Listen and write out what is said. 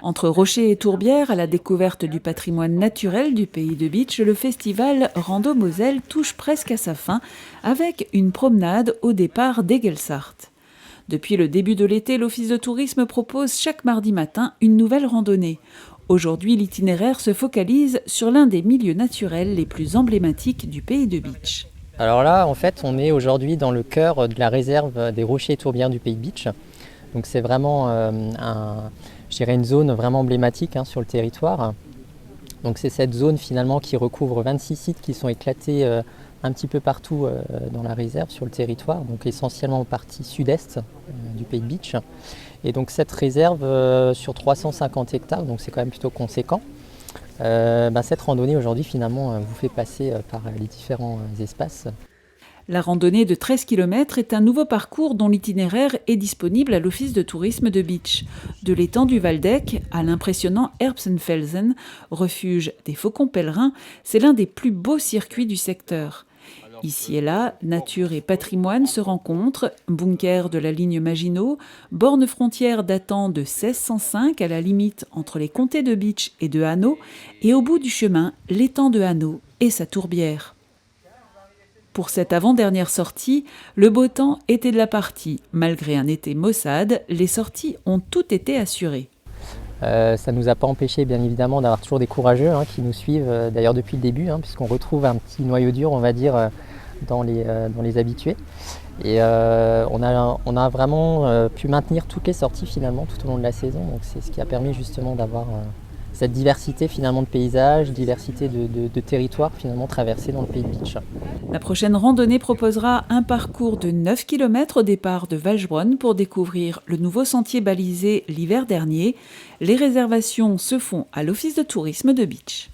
Entre Rocher et Tourbière, à la découverte du patrimoine naturel du pays de Bitche, le festival Rando Moselle touche presque à sa fin avec une promenade au départ d'Egelsart. Depuis le début de l'été, l'Office de tourisme propose chaque mardi matin une nouvelle randonnée. Aujourd'hui, l'itinéraire se focalise sur l'un des milieux naturels les plus emblématiques du pays de Bitche. Alors là, en fait, on est aujourd'hui dans le cœur de la réserve des Rochers et Tourbières du pays de Bitche. Donc c'est vraiment je dirais une zone vraiment emblématique sur le territoire. Donc c'est cette zone finalement qui recouvre 26 sites qui sont éclatés un petit peu partout dans la réserve sur le territoire, donc essentiellement en partie sud-est du pays de Bitche. Et donc cette réserve sur 350 hectares, donc c'est quand même plutôt conséquent. Cette randonnée aujourd'hui finalement vous fait passer par les différents espaces. La randonnée de 13 km est un nouveau parcours dont l'itinéraire est disponible à l'Office de tourisme de Bitche. De l'étang du Waldeck à l'impressionnant Erbsenfelsen, refuge des faucons pèlerins, c'est l'un des plus beaux circuits du secteur. Ici et là, nature et patrimoine se rencontrent, bunker de la ligne Maginot, borne frontière datant de 1605 à la limite entre les comtés de Bitche et de Hanau, et au bout du chemin, l'étang de Hanau et sa tourbière. Pour cette avant-dernière sortie, le beau temps était de la partie. Malgré un été maussade, les sorties ont toutes été assurées. Ça ne nous a pas empêché bien évidemment d'avoir toujours des courageux qui nous suivent d'ailleurs depuis le début, puisqu'on retrouve un petit noyau dur on va dire dans les habitués. Et on a vraiment pu maintenir toutes les sorties finalement tout au long de la saison, donc c'est ce qui a permis justement d'avoir cette diversité finalement de paysages, diversité de territoires finalement traversés dans le pays de Bitche. La prochaine randonnée proposera un parcours de 9 km au départ de Valsbronn pour découvrir le nouveau sentier balisé l'hiver dernier. Les réservations se font à l'Office de tourisme de Bitche.